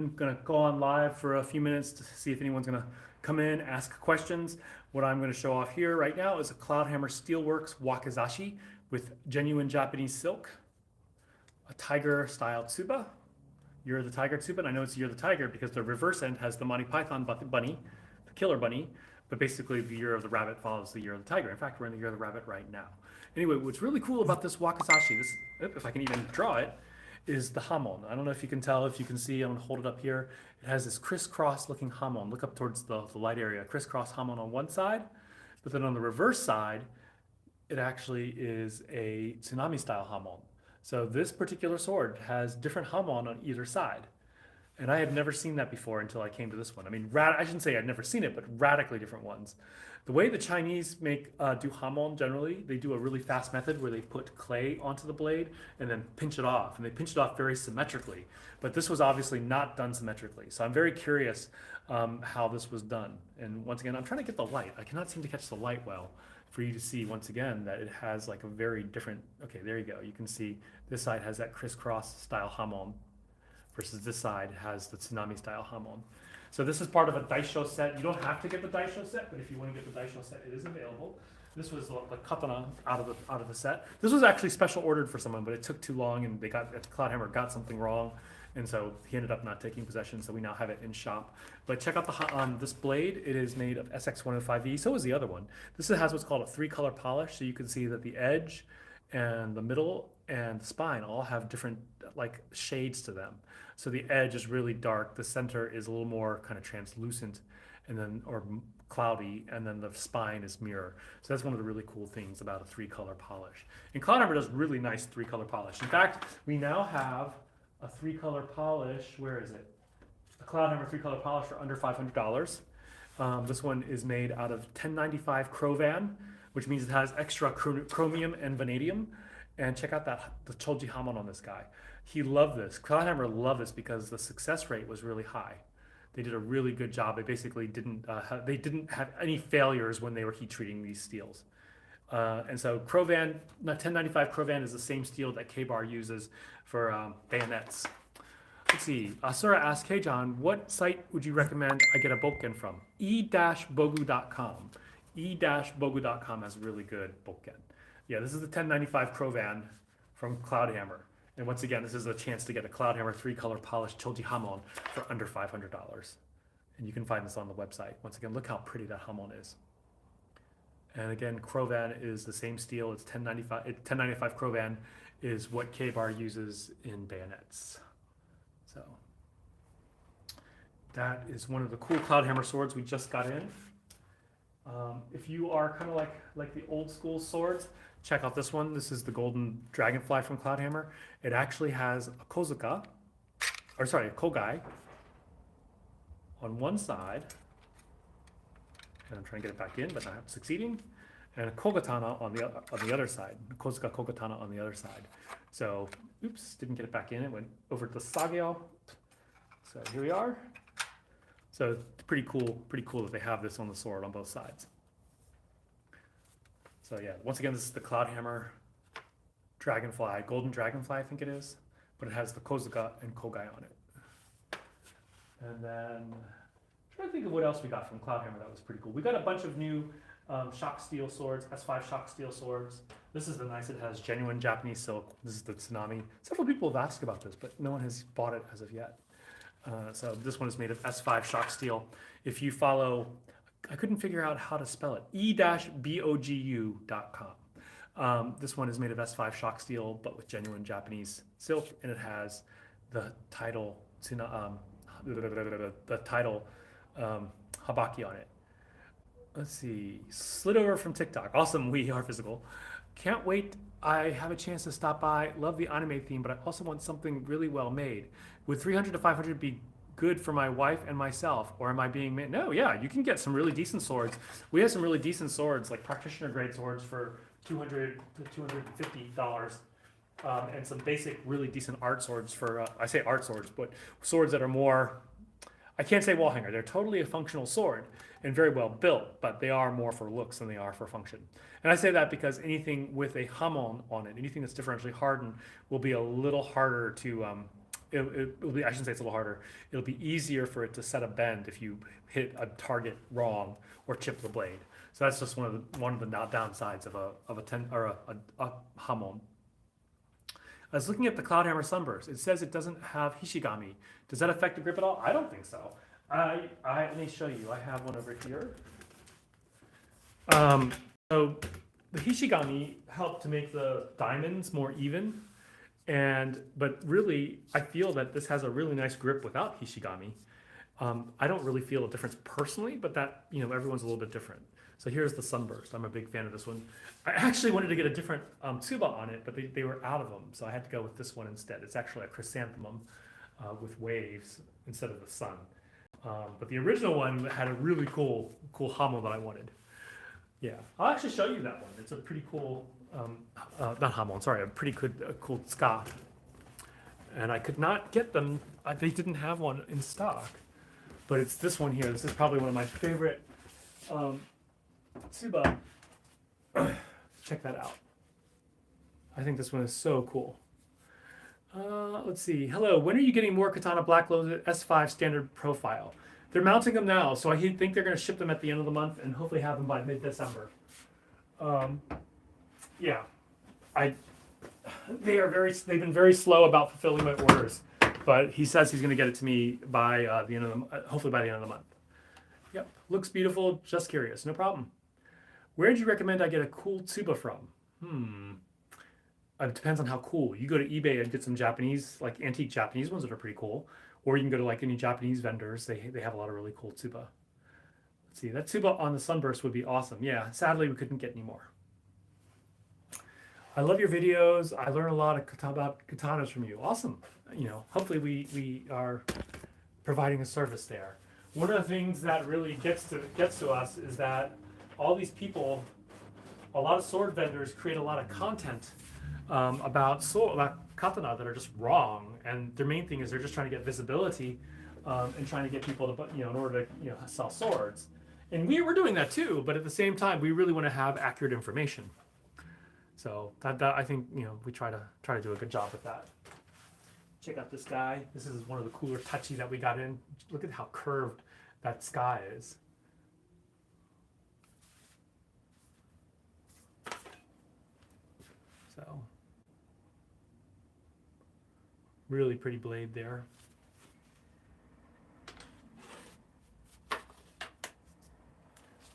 I'm going to go on live for a few minutes to see if anyone's going to come in, ask questions. What I'm going to show off here right now is a Cloudhammer Steelworks Wakizashi with genuine Japanese silk, a tiger style tsuba. Year of the Tiger tsuba, and I know it's Year of the Tiger because the reverse end has the Monty Python bunny, the killer bunny, but basically the Year of the Rabbit follows the Year of the Tiger. In fact, we're in the Year of the Rabbit right now. Anyway, what's really cool about this Wakizashi, if I can even draw it, is the hamon. I don't know if you can tell, if you can see, I'm gonna hold it up here. It has this crisscross looking hamon. Look up towards the light area. Crisscross hamon on one side, but then on the reverse side, it actually is a tsunami style hamon. So this particular sword has different hamon on either side. And I had never seen that before until I came to this one. I mean, I shouldn't say I'd never seen it, but radically different ones. The way the Chinese do hamon generally, they do a really fast method where they put clay onto the blade and then pinch it off. And they pinch it off very symmetrically. But this was obviously not done symmetrically. So I'm very curious how this was done. And once again, I'm trying to get the light. I cannot seem to catch the light well for you to see once again that it has like a very different, okay, there you go. You can see this side has that crisscross style hamon versus this side has the tsunami style hamon. So this is part of a daisho set. You don't have to get the daisho set, but if you want to get the daisho set, it is available. This was the katana out of the set. This was actually special ordered for someone, but it took too long, and Cloudhammer got something wrong, and so he ended up not taking possession. So we now have it in shop. But check out this blade. It is made of SX105E. So is the other one. This has what's called a 3-color polish, so you can see that the edge and the middle and the spine all have different like shades to them. So the edge is really dark, the center is a little more kind of translucent and then or cloudy, and then the spine is mirror. So that's one of the really cool things about a 3-color polish. And Cloudhammer does really nice 3-color polish. In fact, we now have a 3-color polish. Where is it? A Cloudhammer 3-color polish for under $500. This one is made out of 1095 Crovan, which means it has extra chromium and vanadium. And check out the Choji Hamon on this guy. He loved this. Cloudhammer loved this because the success rate was really high. They did a really good job. They basically didn't have any failures when they were heat treating these steels. And so Crovan, 1095 Crovan is the same steel that K-Bar uses for bayonets. Let's see. Asura asked, hey John, what site would you recommend I get a bokken from? e-bogu.com. e-bogu.com has really good bokken. Yeah, this is the 1095 Crovan from Cloudhammer. And once again, this is a chance to get a Cloudhammer 3-color polished Choji Hamon for under $500. And you can find this on the website. Once again, look how pretty that Hamon is. And again, Crovan is the same steel. It's 1095 Crovan is what K-Bar uses in bayonets. So that is one of the cool Cloudhammer swords we just got in. If you are kind of like the old school swords, check out this one. This is the Golden Dragonfly from Cloudhammer. It actually has a kozuka, or sorry, a kogai on one side, and I'm trying to get it back in, but not succeeding, and a kogatana on the other side, kozuka kogatana on the other side. So, oops, didn't get it back in. It went over to the sagyo. So here we are. So pretty cool that they have this on the sword on both sides. So yeah, once again, this is the Cloudhammer Dragonfly, Golden Dragonfly, I think it is, but it has the kozuka and kogai on it. And then, I'm trying to think of what else we got from Cloudhammer that was pretty cool. We got a bunch of new shock steel swords, S5 shock steel swords. This is the nice, it has genuine Japanese silk. This is the Tsunami. Several people have asked about this, but no one has bought it as of yet. So this one is made of S5 shock steel. If you follow, I couldn't figure out how to spell it, e-bogu.com. This one is made of S5 shock steel, but with genuine Japanese silk, and it has the title, habaki on it. Let's see, slid over from TikTok. Awesome, we are physical. Can't wait. I have a chance to stop by. Love the anime theme, but I also want something really well made. Would 300 to 500 be good for my wife and myself, or am I being made? No, yeah, you can get some really decent swords. We have some really decent swords, like practitioner grade swords for $200 to $250, and some basic really decent art swords for, I say art swords, but swords that are more, I can't say wall hanger. They're totally a functional sword and very well built, but they are more for looks than they are for function. And I say that because anything with a hamon on it, anything that's differentially hardened, will be a little harder to it'll be, I shouldn't say it's a little harder. It'll be easier for it to set a bend if you hit a target wrong or chip the blade. So that's just one of the downsides of a ten or a hamon. I was looking at the Cloudhammer Sunburst. It says it doesn't have Hishigami. Does that affect the grip at all? I don't think so. Let me show you. I have one over here. So the Hishigami helped to make the diamonds more even. But really, I feel that this has a really nice grip without Hishigami. I don't really feel a difference personally, but that, everyone's a little bit different. So here's the Sunburst. I'm a big fan of this one. I actually wanted to get a different tsuba on it, but they were out of them. So I had to go with this one instead. It's actually a chrysanthemum with waves instead of the sun. But the original one had a really cool hamon that I wanted. Yeah, I'll actually show you that one. It's a pretty cool, not hamon, sorry, a pretty good, cool ska. And I could not get them. They didn't have one in stock. But it's this one here. This is probably one of my favorite tsuba. Check that out. I think this one is so cool. Let's see. Hello, when are you getting more Katana Black Loaded S5 standard profile? They're mounting them now, so I think they're going to ship them at the end of the month and hopefully have them by mid-December. Yeah, they've been very slow about fulfilling my orders, but he says he's going to get it to me by the end of hopefully by the end of the month. Yep, looks beautiful. Just curious, no problem. Where do you recommend I get a cool tsuba from? It depends on how cool. You go to eBay and get some Japanese, like antique Japanese ones that are pretty cool. Or you can go to like any Japanese vendors. They have a lot of really cool tsuba. Let's see, that tsuba on the Sunburst would be awesome. Yeah, sadly we couldn't get any more. I love your videos. I learn a lot about katanas from you. Awesome. Hopefully we are providing a service there. One of the things that really gets to us is that all these people, a lot of sword vendors create a lot of content about katana that are just wrong, and their main thing is they're just trying to get visibility and trying to get people to, in order to sell swords. And we're doing that too, but at the same time, we really want to have accurate information. So that I think we try to do a good job with that. Check out this guy. This is one of the cooler touchy that we got in. Look at how curved that sky is. So. Really pretty blade there.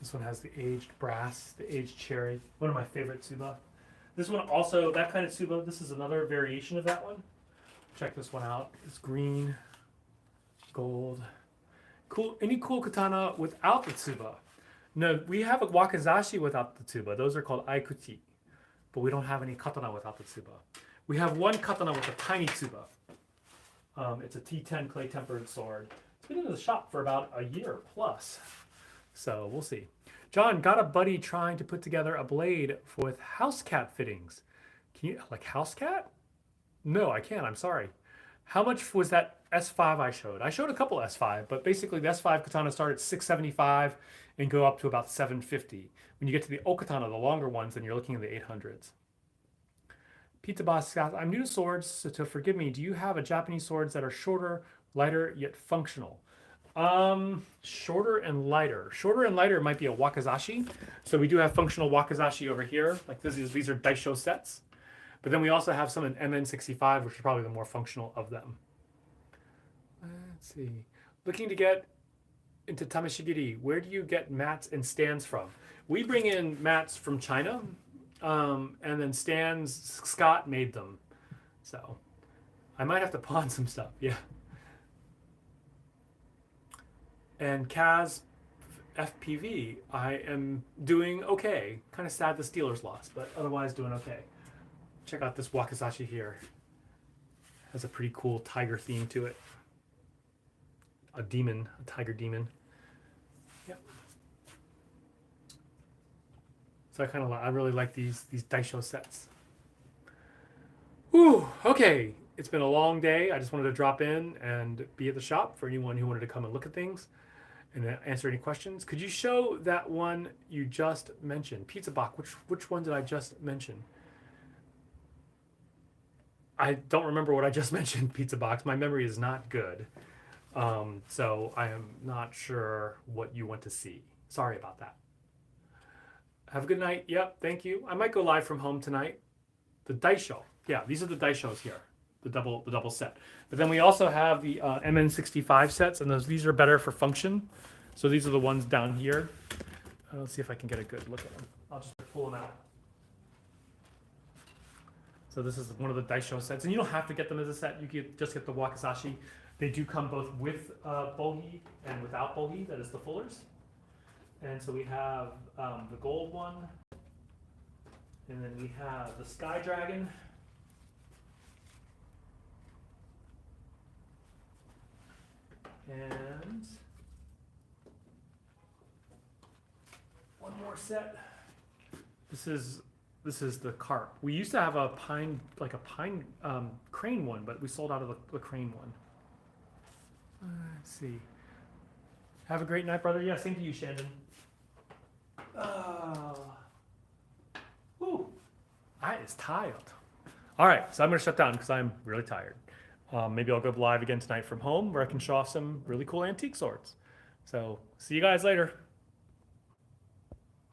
This one has the aged brass, the aged cherry. One of my favorite tsuba. This one also, that kind of tsuba, this is another variation of that one. Check this one out. It's green, gold. Cool. Any cool katana without the tsuba? No, we have a wakizashi without the tsuba. Those are called aikuchi. But we don't have any katana without the tsuba. We have one katana with a tiny tsuba. It's a T10 clay tempered sword. It's been in the shop for about a year plus. So we'll see. John, got a buddy trying to put together a blade with house cat fittings. Can you, like house cat? No, I can't. I'm sorry. How much was that S5 I showed? I showed a couple S5, but basically the S5 katana start at $675 and go up to about $750. When you get to the O-katana, the longer ones, then you're looking in the 800s. Pizza Boss asks, I'm new to swords, so forgive me. Do you have a Japanese swords that are shorter, lighter, yet functional? Shorter and lighter. Shorter and lighter might be a wakizashi. So we do have functional wakizashi over here. Like these are daisho sets. But then we also have some in MN65, which is probably the more functional of them. Let's see. Looking to get into tameshigiri, where do you get mats and stands from? We bring in mats from China. And then stands, Scott made them. So I might have to pawn some stuff, yeah. And Kaz FPV, I am doing okay. Kind of sad the Steelers lost, but otherwise doing okay. Check out this wakizashi here. Has a pretty cool tiger theme to it. A demon, a tiger demon. Yep. So I really like these daisho sets. Whew, okay. It's been a long day. I just wanted to drop in and be at the shop for anyone who wanted to come and look at things and answer any questions. Could you show that one you just mentioned? Pizza Box, which one did I just mention? I don't remember what I just mentioned, pizza box. My memory is not good. So I am not sure what you want to see. Sorry about that. Have a good night. Yep, thank you. I might go live from home tonight. The dice show. Yeah, these are the dice shows here. The double set. But then we also have the MN65 sets, and these are better for function. So these are the ones down here. Let's see if I can get a good look at them. I'll just pull them out. So this is one of the dice show sets, and you don't have to get them as a set. You can just get the wakizashi. They do come both with bogi and without bogi. That is the fullers. And so we have the gold one, and then we have the sky dragon. And one more set. This is the carp. We used to have a pine crane one, but we sold out of the crane one. Let's see. Have a great night, brother. Yeah, same to you, Shandon. I is tired. All right, so I'm gonna shut down because I'm really tired. Maybe I'll go live again tonight from home where I can show off some really cool antique swords. So see you guys later.